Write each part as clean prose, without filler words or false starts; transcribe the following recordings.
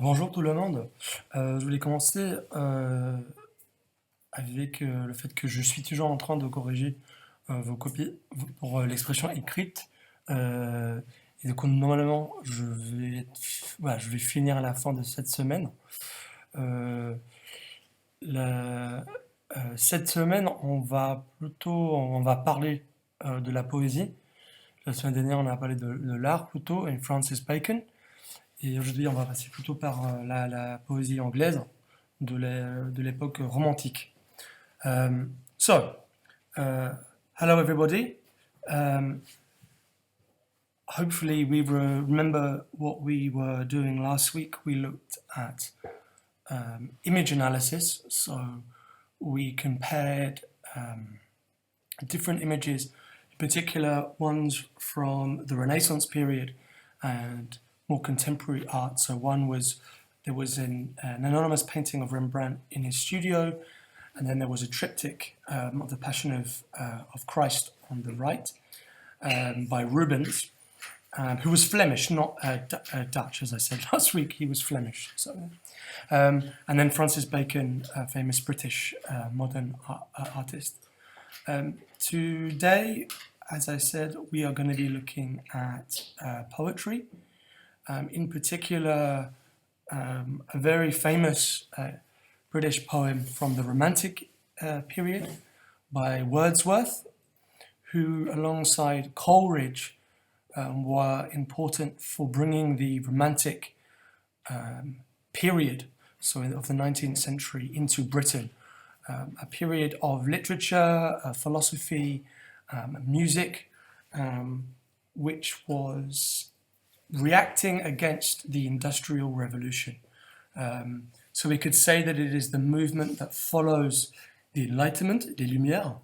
Bonjour tout le monde. Je voulais commencer avec le fait que je suis toujours en train de corriger vos copies pour l'expression écrite. Euh, et donc normalement, je vais finir à la fin de cette semaine. Euh, la- cette semaine, on va parler de la poésie. La semaine dernière, on a parlé de l'art plutôt, et Francis Bacon. Et aujourd'hui, on va passer plutôt par la poésie anglaise de l'époque romantique. Um, so, uh, Hello everybody. Um, Hopefully we remember what we were doing last week. We looked at image analysis. So we compared different images, in particular ones from the Renaissance period and more contemporary art. So there was an anonymous painting of Rembrandt in his studio, and then there was a triptych of the Passion of Christ on the right by Rubens, who was Flemish, not Dutch, as I said last week. He was Flemish. So, and then Francis Bacon, a famous British modern artist. Today, as I said, we are going to be looking at poetry, in particular a very famous British poem from the Romantic period by Wordsworth, who alongside Coleridge were important for bringing the Romantic period, so of the 19th century, into Britain. A period of literature, philosophy, music, which was reacting against the Industrial Revolution. So we could say that it is the movement that follows the Enlightenment, les Lumières,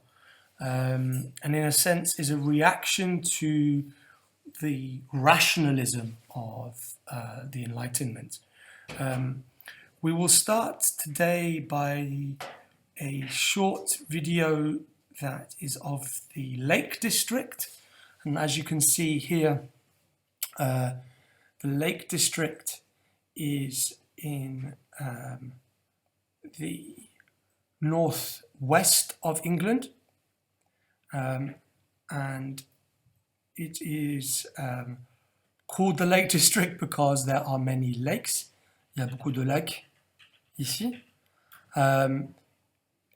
and in a sense is a reaction to the rationalism of the Enlightenment. We will start today by a short video that is of the Lake District. And as you can see here, the Lake District is in the northwest of England, and it is called the Lake District because there are many lakes. Il y a beaucoup de lacs ici.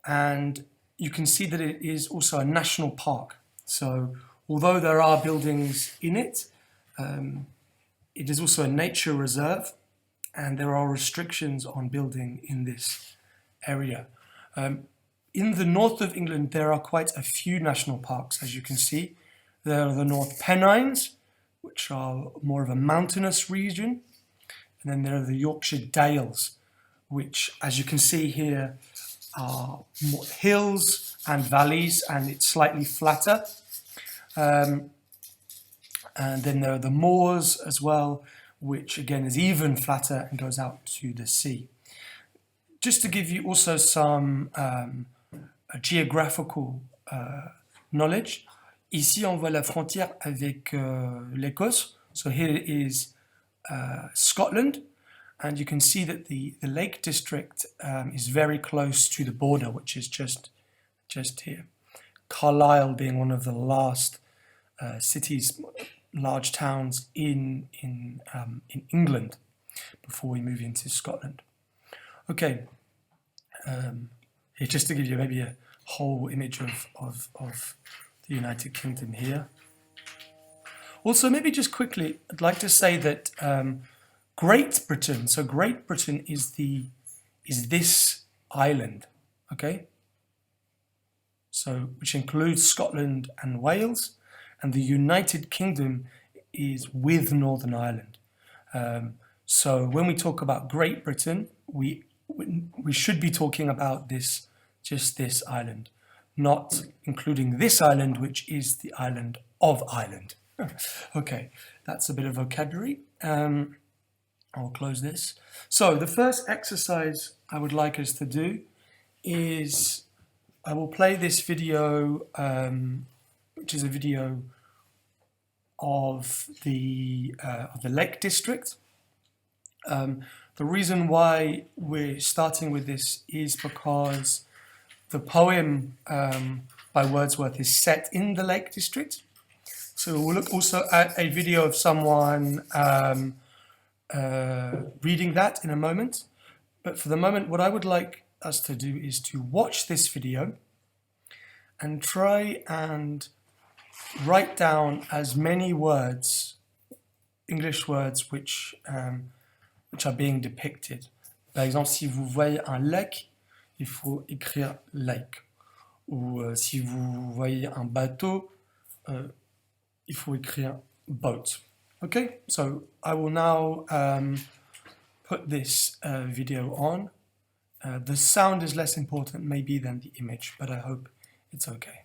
And you can see that it is also a national park. So although there are buildings in it, it is also a nature reserve, and there are restrictions on building in this area. In the north of England, there are quite a few national parks, as you can see. There are the North Pennines, which are more of a mountainous region. And then there are the Yorkshire Dales, which, as you can see here, are more hills and valleys, and it's slightly flatter. And then there are the moors as well, which again is even flatter and goes out to the sea. Just to give you also some geographical knowledge, ici on voit la frontière avec l'Écosse. So here is Scotland, and you can see that the Lake District is very close to the border, which is just here. Carlisle being one of the last cities, large towns in England before we move into Scotland. Okay, just to give you maybe a whole image of the United Kingdom here. Also, maybe just quickly, I'd like to say that Great Britain. So Great Britain is this island, okay? So which includes Scotland and Wales, and the United Kingdom is with Northern Ireland. So when we talk about Great Britain, we should be talking about just this island, not including this island, which is the island of Ireland. Okay, that's a bit of vocabulary. I'll close this. So the first exercise I would like us to do is I will play this video, which is a video of the Lake District. The reason why we're starting with this is because the poem by Wordsworth is set in the Lake District. So we'll look also at a video of someone reading that in a moment. But for the moment, what I would like us to do is to watch this video and try and write down as many words, English words, which are being depicted. Par exemple, si vous voyez un lac, il faut écrire lake. Ou si vous voyez un bateau, il faut écrire boat. Okay, so I will now put this video on. The sound is less important maybe than the image, but I hope it's okay.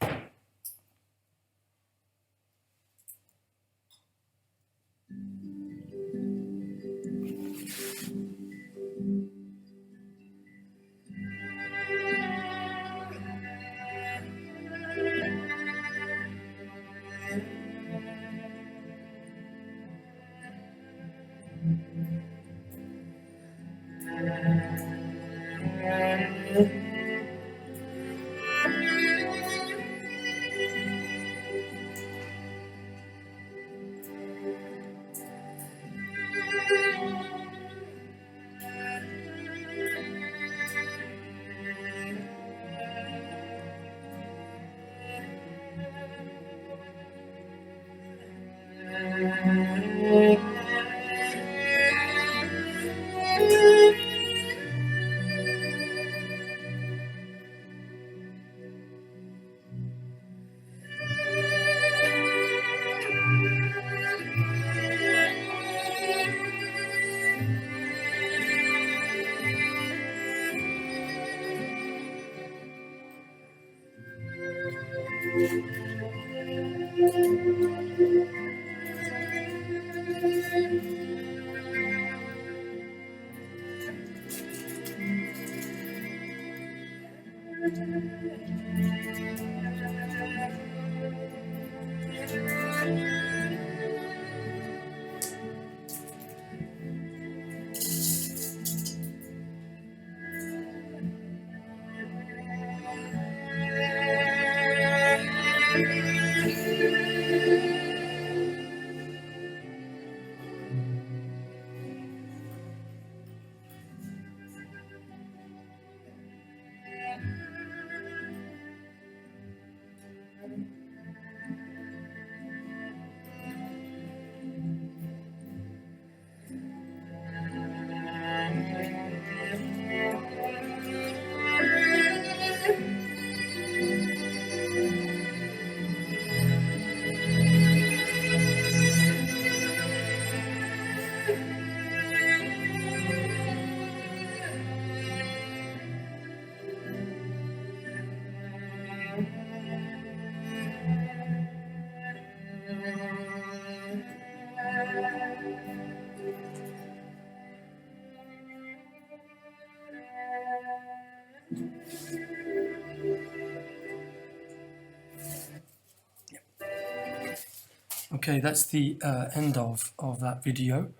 Okay, that's the end of that video.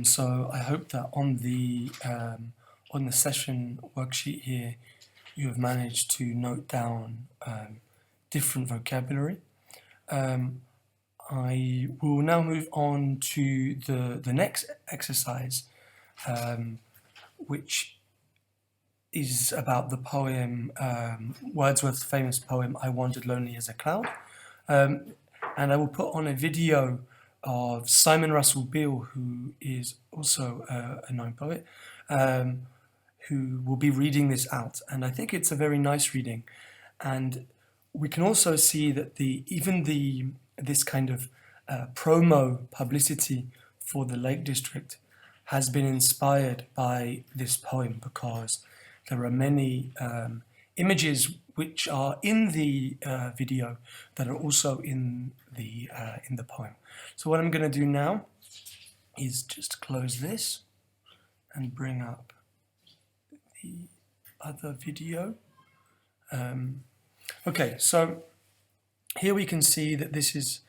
So I hope that on the session worksheet here, you have managed to note down different vocabulary. I will now move on to the next exercise, which is about the poem, Wordsworth's famous poem, I Wandered Lonely as a Cloud. And I will put on a video of Simon Russell Beale, who is also a known poet, who will be reading this out. And I think it's a very nice reading. And we can also see that this kind of promo publicity for the Lake District has been inspired by this poem, because there are many images which are in the video that are also in the poem. So what I'm going to do now is just close this and bring up the other video. Okay, so here we can see that this is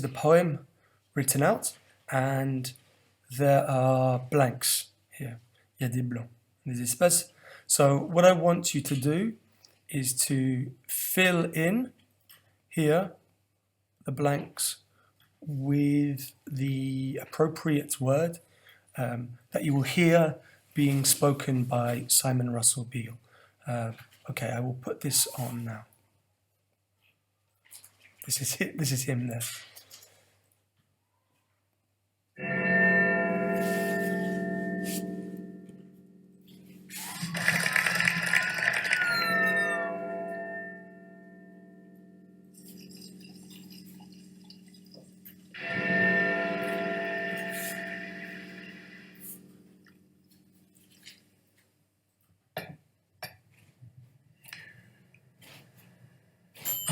the poem written out, and there are blanks here. Il y a des blancs, des espaces. So what I want you to do is to fill in here the blanks with the appropriate word that you will hear being spoken by Simon Russell Beale. Okay, I will put this on now. This is him there.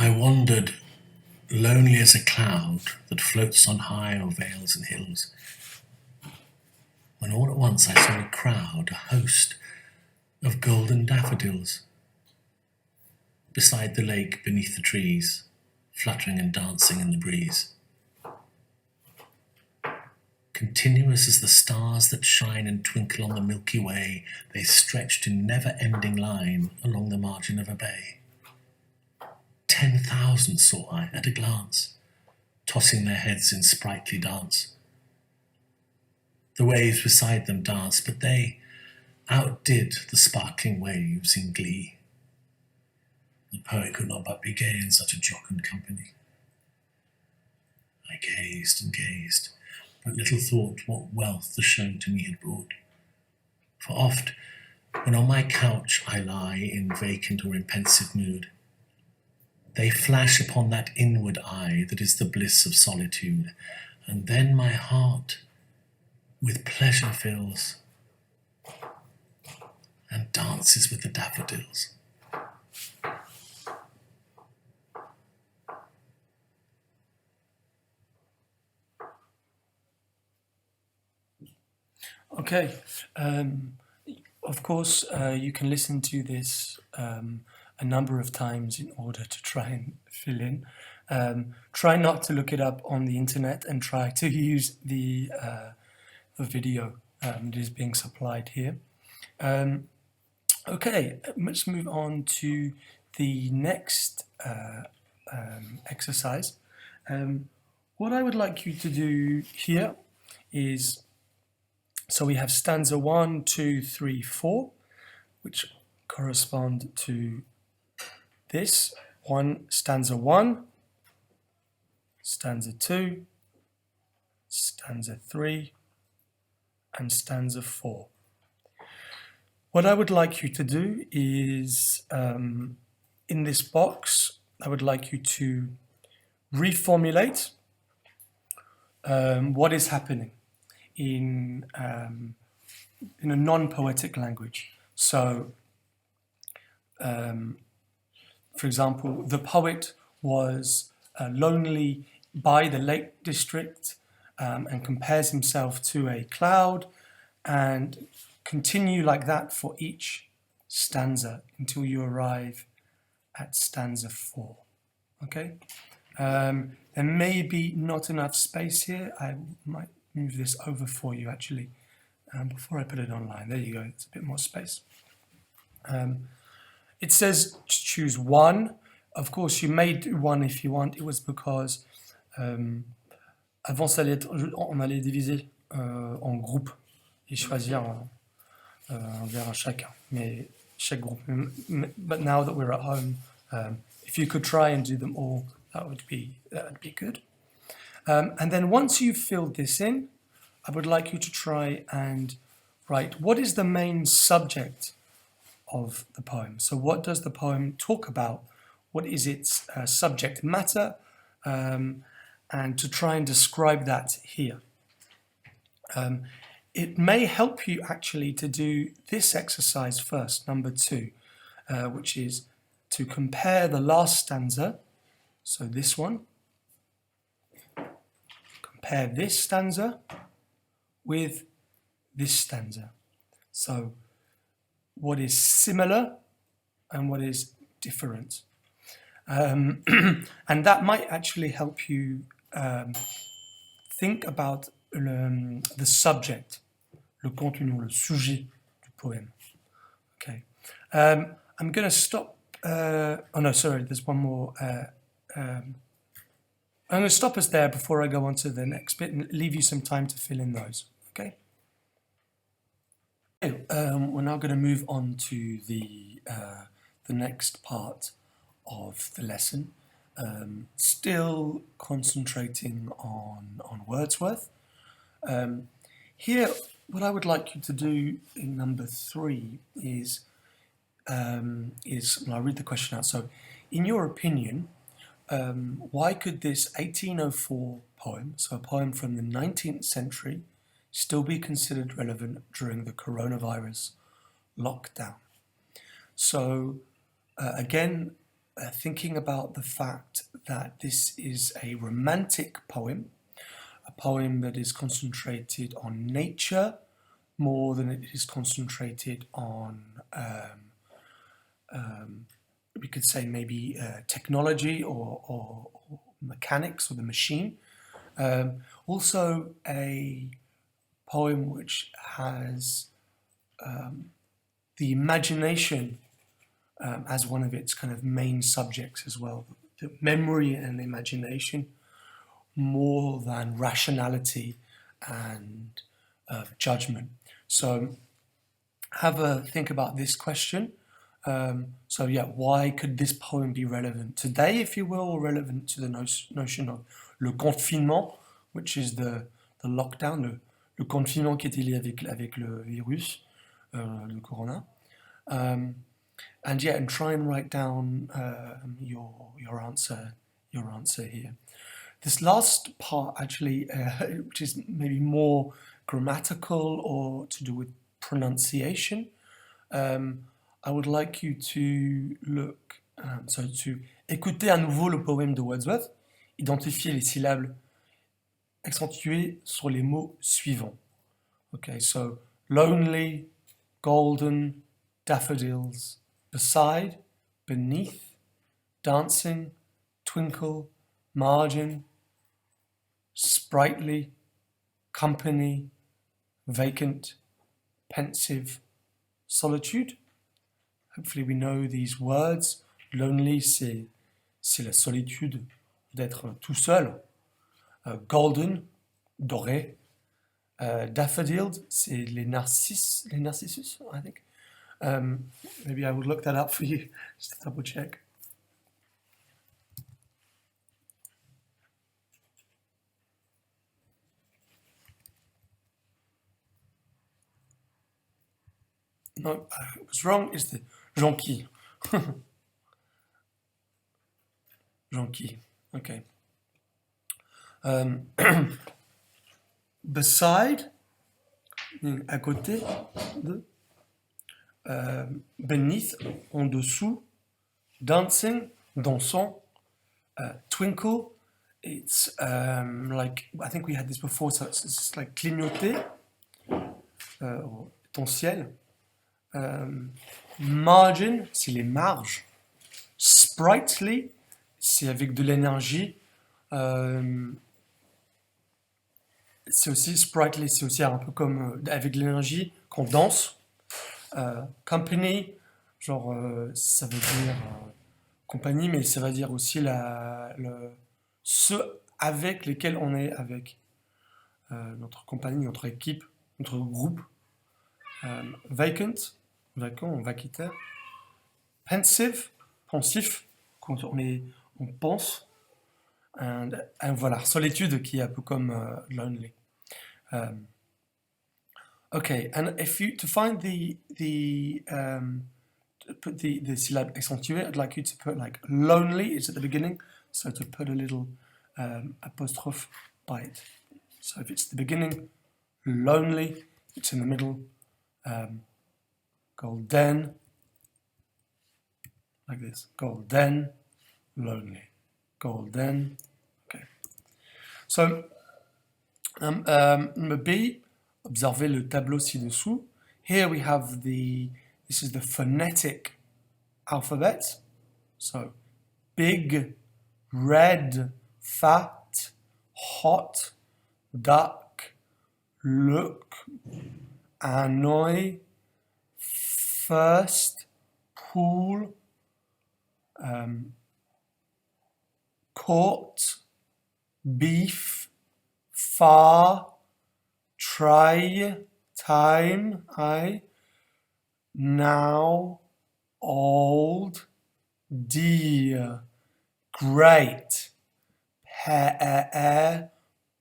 I wandered, lonely as a cloud that floats on high o'er vales and hills, when all at once I saw a crowd, a host of golden daffodils, beside the lake beneath the trees, fluttering and dancing in the breeze. Continuous as the stars that shine and twinkle on the Milky Way, they stretched in never-ending line along the margin of a bay. 10,000 saw I at a glance, tossing their heads in sprightly dance. The waves beside them danced, but they outdid the sparkling waves in glee. The poet could not but be gay in such a jocund company. I gazed and gazed, but little thought what wealth the show to me had brought. For oft, when on my couch I lie in vacant or in pensive mood, they flash upon that inward eye that is the bliss of solitude, and then my heart with pleasure fills and dances with the daffodils. Okay, of course, you can listen to this a number of times in order to try and fill in. Try not to look it up on the internet and try to use the video that is being supplied here. Okay, let's move on to the next exercise. What I would like you to do here is, so we have stanza 1, 2, 3, 4, which correspond to this one, stanza 1, stanza 2, stanza 3, and stanza 4. What I would like you to do is, in this box, I would like you to reformulate what is happening in a non-poetic language. So, for example, the poet was lonely by the Lake District and compares himself to a cloud, and continue like that for each stanza until you arrive at stanza 4. Okay? There may be not enough space here. I might move this over for you actually before I put it online. There you go, it's a bit more space. It says to choose one. Of course, you may do one if you want. It was because avant, on allait diviser en groupes et choisir un vers à chacun, mais chaque groupe. But now that we're at home, if you could try and do them all, that would be good. And then once you've filled this in, I would like you to try and write what is the main subject of the poem. So what does the poem talk about? What is its subject matter? And to try and describe that here. It may help you actually to do this exercise first, number 2, which is to compare the last stanza, so this one, compare this stanza with this stanza. So what is similar and what is different. And that might actually help you think about the subject, le contenu, le sujet poem. Okay. I'm going to stop. Oh no, sorry. There's one more. I'm going to stop us there before I go on to the next bit and leave you some time to fill in those. Okay. We're now going to move on to the next part of the lesson. Still concentrating on Wordsworth. Here, what I would like you to do in number 3 is well, I'll read the question out. So, in your opinion, why could this 1804 poem, so a poem from the 19th century, still be considered relevant during the coronavirus lockdown? So, again, thinking about the fact that this is a romantic poem, a poem that is concentrated on nature more than it is concentrated on, we could say maybe technology or mechanics or the machine. Also a poem which has the imagination as one of its kind of main subjects as well, the memory and imagination more than rationality and judgment. So have a think about this question. So yeah, why could this poem be relevant today, if you will, or relevant to the notion of le confinement, which is the lockdown, le confinement qui était lié avec le virus, le corona. And yeah, and try and write down your answer here. This last part actually, which is maybe more grammatical or to do with pronunciation, I would like you to look, to écouter à nouveau le poème de Wordsworth, identifier les syllabes accentuées sur les mots suivants. Okay, so lonely, golden, daffodils, beside, beneath, dancing, twinkle, margin, sprightly, company, vacant, pensive, solitude. Hopefully we know these words. Lonely, c'est la solitude d'être tout seul. Golden, doré. Daffodils, c'est les narcissus, I think. Maybe I would look that up for you, just to double check. No, I was wrong. It's the jonquille. Jonquille. Okay. Beside, à côté de. Beneath, en dessous. Dancing, dansant. Twinkle, it's like, I think we had this before, so it's like clignoter, ton ciel. Margin, c'est les marges. Sprightly, c'est avec de l'énergie. C'est aussi sprightly, c'est aussi un peu comme avec de l'énergie qu'on danse. Company, genre ça veut dire compagnie, mais ça veut dire aussi ceux avec lesquels on est avec notre compagnie, notre équipe, notre groupe. Vacant, vacateur. Pensive, pensif, quand on pense. And voilà, solitude qui est un peu comme lonely. Okay, and if you to find put the syllable accentué, I'd like you to put like lonely is at the beginning, so to put a little apostrophe by it. So if it's the beginning, lonely, it's in the middle, golden, like this, golden, lonely, golden. Okay. So number B, observez le tableau ci-dessous. Here we have this is the phonetic alphabet. So big, red, fat, hot, duck, look, annoy, first, pool, court, beef, far, try, time, now, old, dear, great, hair,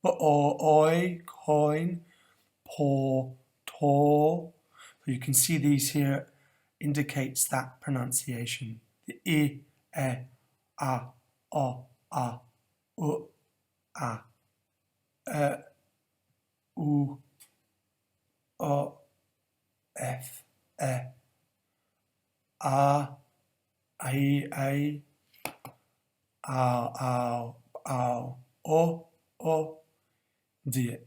oi, coin, poor, tall. So you can see these here indicates that pronunciation. The e, a, o, a, u, a, u, o, f, a, I, ow, o, dear,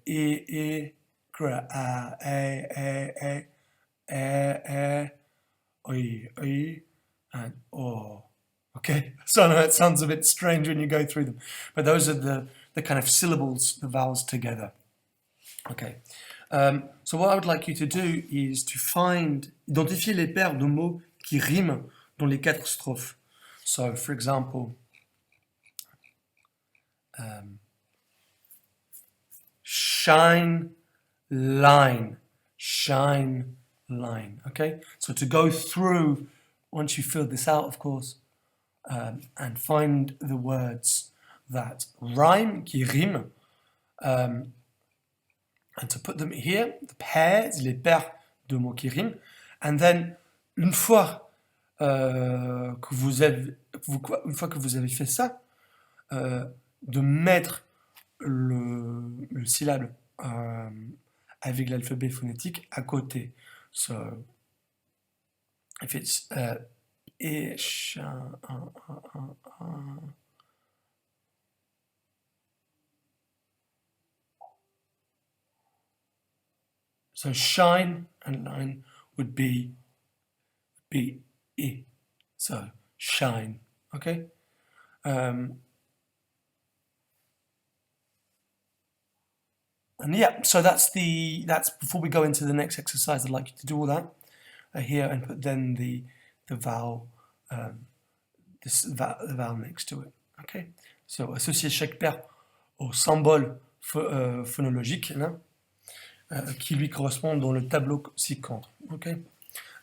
gra, oi, and o. Okay, so I know it sounds a bit strange when you go through them, but those are the kind of syllables, the vowels together. Okay, so what I would like you to do is to identifier les paires de mots qui riment dans les 4 strophes. So, for example, shine, line, okay? So to go through, once you filled this out, of course, and find the words that rhyme, qui riment, and to put them here, the pairs, les paires de mots qui riment, and then une fois que vous avez fait ça, de mettre le syllabe avec l'alphabet phonétique à côté. So, if it's so shine and line would be I. So shine, okay? And yeah, so that's before we go into the next exercise. I'd like you to do all that here and put then the vowel, the vowel next to it. Okay. So associer chaque paire au symbole phonologique qui lui correspond dans le tableau ci-contre. Okay.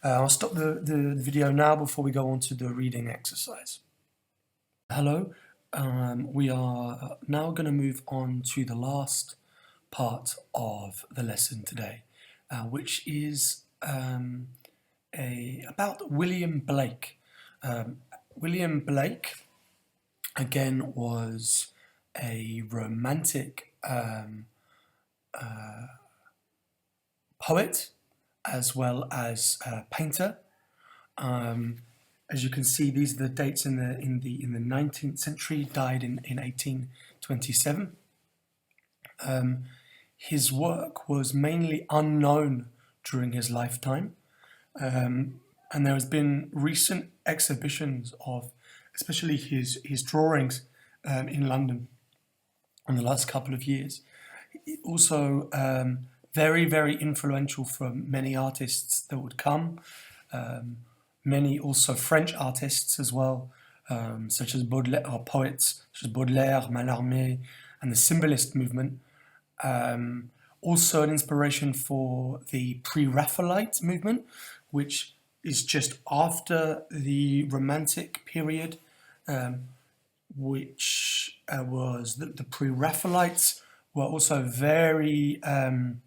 I'll stop the video now before we go on to the reading exercise. Hello. We are now going to move on to the last part of the lesson today, which is about William Blake. William Blake, again, was a romantic poet as well as painter. As you can see, these are the dates in the 19th century. Died in 1827. His work was mainly unknown during his lifetime, and there has been recent exhibitions of, especially his drawings in London in the last couple of years. Also, very, very influential for many artists that would come. Many also French artists as well, such as Baudelaire, or poets such as Baudelaire, Mallarmé, and the Symbolist movement. Also an inspiration for the pre-Raphaelite movement, which is just after the Romantic period, which was the pre-Raphaelites were also very, trying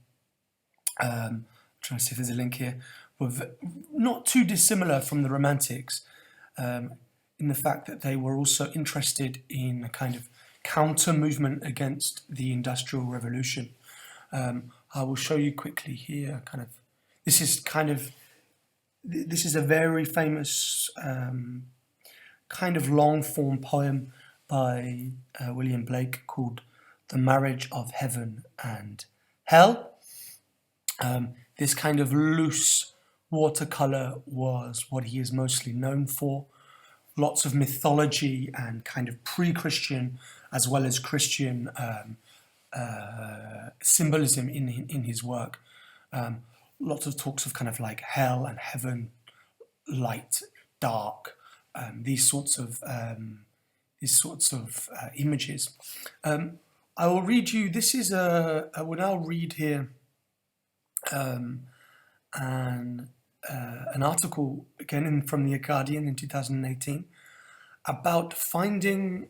to see if there's a link here, were not too dissimilar from the Romantics, in the fact that they were also interested in a kind of counter movement against the Industrial Revolution. I will show you quickly here. This is a very famous kind of long form poem by William Blake called "The Marriage of Heaven and Hell." This kind of loose watercolor was what he is mostly known for. Lots of mythology and kind of pre-Christian as well as Christian symbolism in his work. Lots of talks of kind of like hell and heaven, light, dark, these sorts of images. I will read you. This is I will now read here an article again from the Guardian in 2018 about finding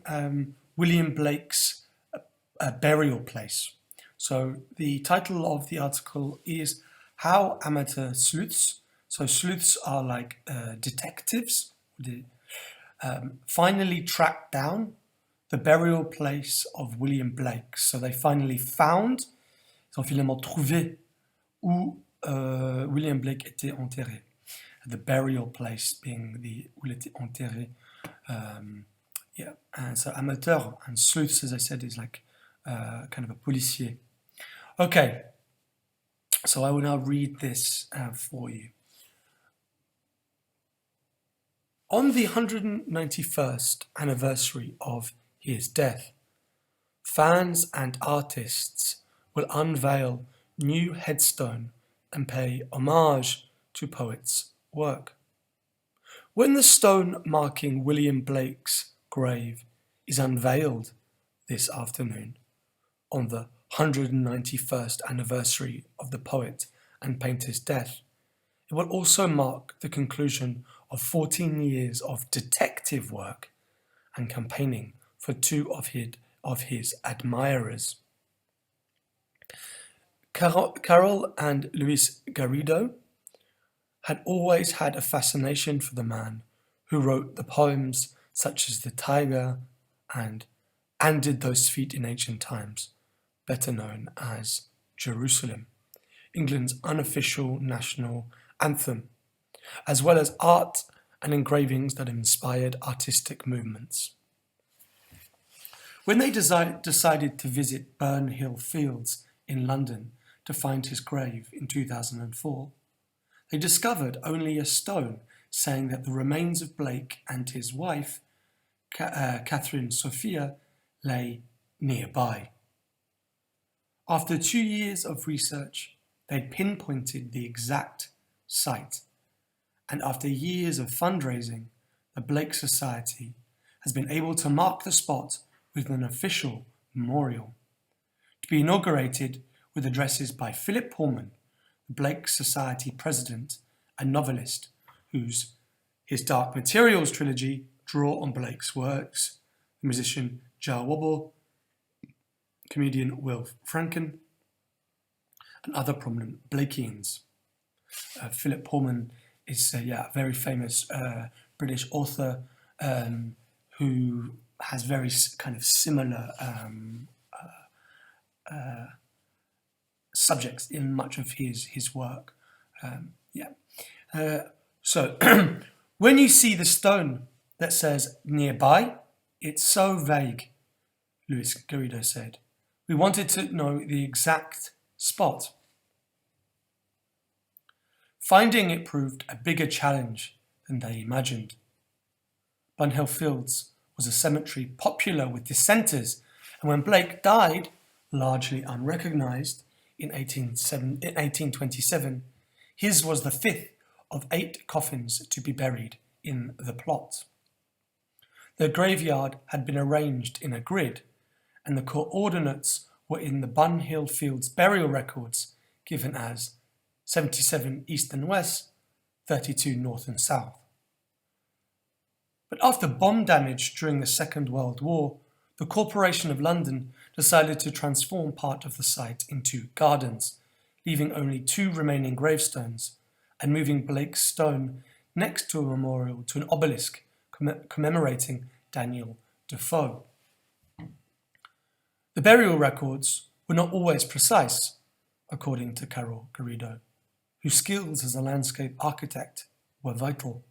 William Blake's burial place. So the title of the article is "How Amateur Sleuths," so sleuths are like detectives, finally tracked down the burial place of William Blake. So they finally found, ils ont finalement trouvé où William Blake était enterré. The burial place being où il était enterré. Yeah, and so amateur and sleuths, as I said, is like kind of a policier. Okay, so I will now read this for you. On the 191st anniversary of his death, fans and artists will unveil new headstone and pay homage to poets' work. When the stone marking William Blake's grave is unveiled this afternoon, on the 191st anniversary of the poet and painter's death, it will also mark the conclusion of 14 years of detective work and campaigning for two of his admirers. Carol and Luis Garrido had always had a fascination for the man who wrote the poems such as The Tiger and Did Those Feet in Ancient Times, better known as Jerusalem, England's unofficial national anthem, as well as art and engravings that inspired artistic movements. When they decided to visit Burnhill Fields in London to find his grave in 2004, they discovered only a stone saying that the remains of Blake and his wife, Catherine Sophia, lay nearby. After 2 years of research, they'd pinpointed the exact site, and after years of fundraising, the Blake Society has been able to mark the spot with an official memorial, to be inaugurated with addresses by Philip Pullman, the Blake Society president and novelist, his Dark Materials trilogy draw on Blake's works, the musician Jar Wobble, comedian Will Franken, and other prominent Blakeans. Philip Pullman is a very famous British author who has very kind of similar subjects in much of his work. So when you see the stone that says nearby, it's so vague, Luis Garrido said. We wanted to know the exact spot. Finding it proved a bigger challenge than they imagined. Burnhill Fields was a cemetery popular with dissenters, and when Blake died, largely unrecognised, in 1827, his was the fifth of 8 coffins to be buried in the plot. The graveyard had been arranged in a grid, and the coordinates were in the Burnhill Fields burial records, given as 77 east and west, 32 north and south. But after bomb damage during the Second World War, the Corporation of London decided to transform part of the site into gardens, leaving only 2 remaining gravestones, and moving Blake's stone next to a memorial to an obelisk commemorating Daniel Defoe. The burial records were not always precise, according to Carol Garrido, whose skills as a landscape architect were vital.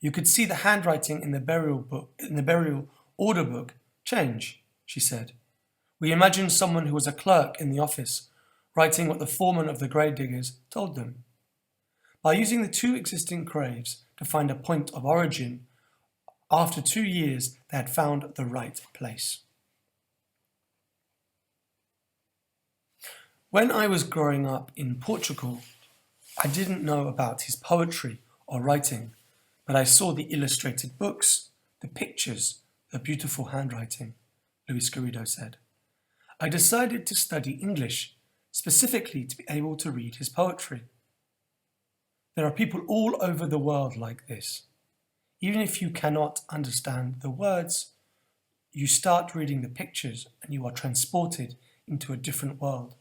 You could see the handwriting in the burial order book change, she said. We imagined someone who was a clerk in the office writing what the foreman of the grave diggers told them. By using the 2 existing graves to find a point of origin, after 2 years they had found the right place. When I was growing up in Portugal, I didn't know about his poetry or writing, but I saw the illustrated books, the pictures, the beautiful handwriting, Luis Garrido said. I decided to study English, specifically to be able to read his poetry. There are people all over the world like this. Even if you cannot understand the words, you start reading the pictures and you are transported into a different world.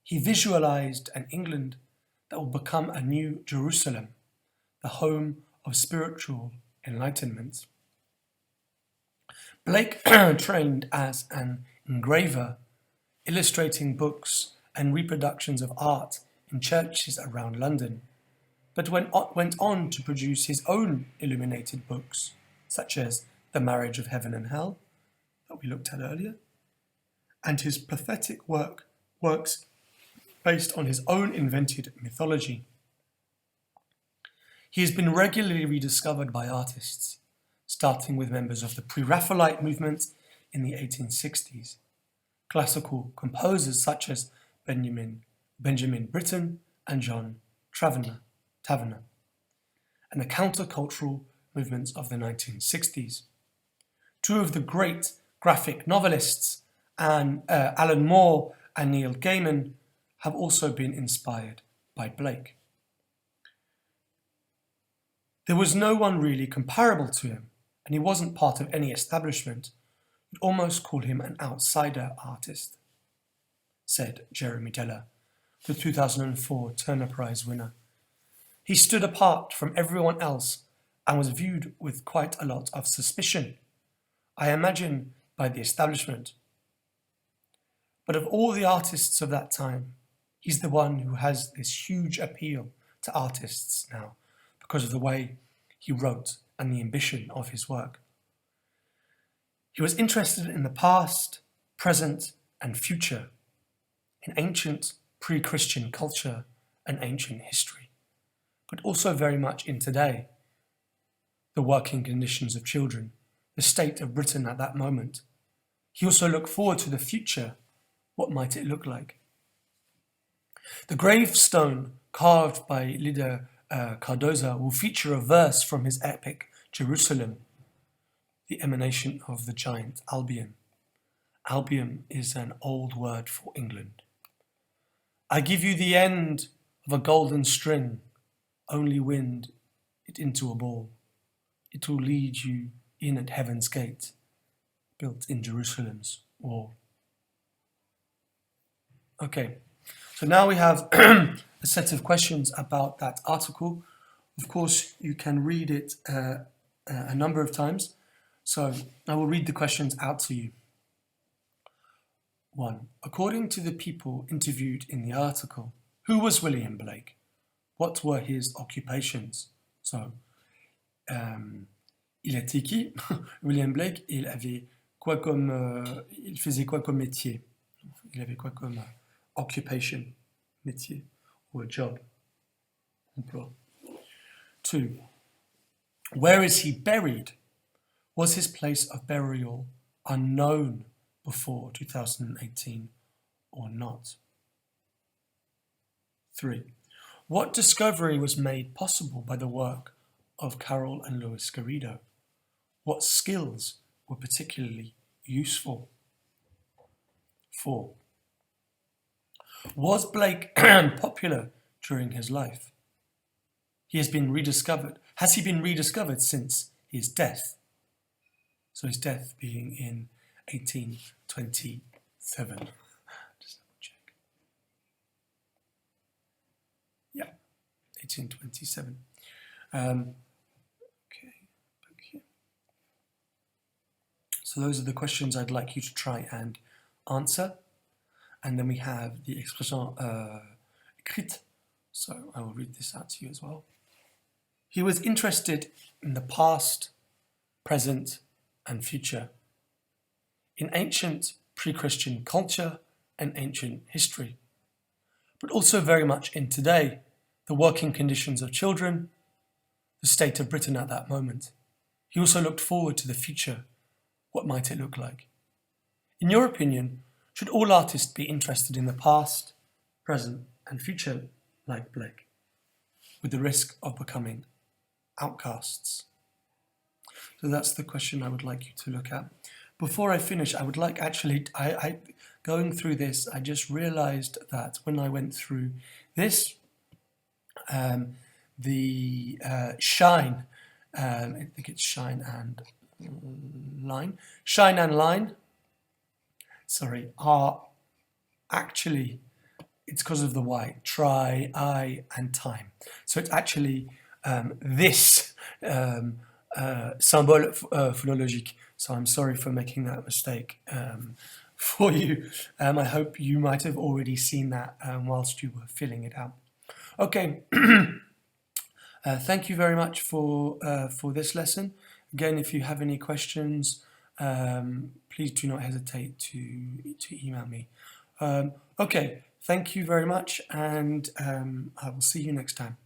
He visualized an England that will become a new Jerusalem, the home of spiritual enlightenment. Blake trained as an engraver, illustrating books and reproductions of art in churches around London, but went on to produce his own illuminated books, such as The Marriage of Heaven and Hell, that we looked at earlier, and his prophetic works based on his own invented mythology. He has been regularly rediscovered by artists, starting with members of the Pre-Raphaelite movement in the 1860s, classical composers such as Benjamin Britten and John Tavener, and the countercultural movements of the 1960s. Two of the great graphic novelists, Alan Moore and Neil Gaiman, have also been inspired by Blake. There was no one really comparable to him, and he wasn't part of any establishment. You'd almost call him an outsider artist, said Jeremy Deller, the 2004 Turner Prize winner. He stood apart from everyone else and was viewed with quite a lot of suspicion, I imagine by the establishment. But of all the artists of that time, he's the one who has this huge appeal to artists now because of the way he wrote and the ambition of his work. He was interested in the past, present, and future, in ancient pre-Christian culture and ancient history, but also very much in today, the working conditions of children, the state of Britain at that moment. He also looked forward to the future. What might it look like? The gravestone carved by Lida Cardoza will feature a verse from his epic Jerusalem, the emanation of the giant Albion. Albion is an old word for England. I give you the end of a golden string, only wind it into a ball. It will lead you in at heaven's gate, built in Jerusalem's wall. Okay, so now we have a set of questions about that article. Of course, you can read it a number of times, so I will read the questions out to you. 1. According to the people interviewed in the article, who was William Blake? What were his occupations? So, il était qui? William Blake, il faisait quoi comme métier? Il avait quoi comme occupation, métier, or a job, emploi. 2. Where is he buried? Was his place of burial unknown before 2018 or not? 3. What discovery was made possible by the work of Carol and Luis Garrido? What skills were particularly useful? 4. Was Blake popular during his life? Has he been rediscovered since his death? So his death being in 1827. Just check. Yeah, 1827. Okay, back here. So those are the questions I'd like you to try and answer. And then we have the expression écrite. So I will read this out to you as well. He was interested in the past, present, and future, in ancient pre-Christian culture and ancient history, but also very much in today, the working conditions of children, the state of Britain at that moment. He also looked forward to the future. What might it look like? In your opinion, should all artists be interested in the past, present, and future like Blake, with the risk of becoming outcasts? So that's the question I would like you to look at. Before I finish, I would like actually, going through this, I just realized that when I went through this, the shine, I think it's shine and line, sorry, are actually, it's because of the Y, try, I, and time. So it's actually this symbole phonologique. So I'm sorry for making that mistake for you. I hope you might have already seen that whilst you were filling it out. Okay. Thank you very much for this lesson. Again, if you have any questions, please do not hesitate to email me. Okay, thank you very much, and I will see you next time.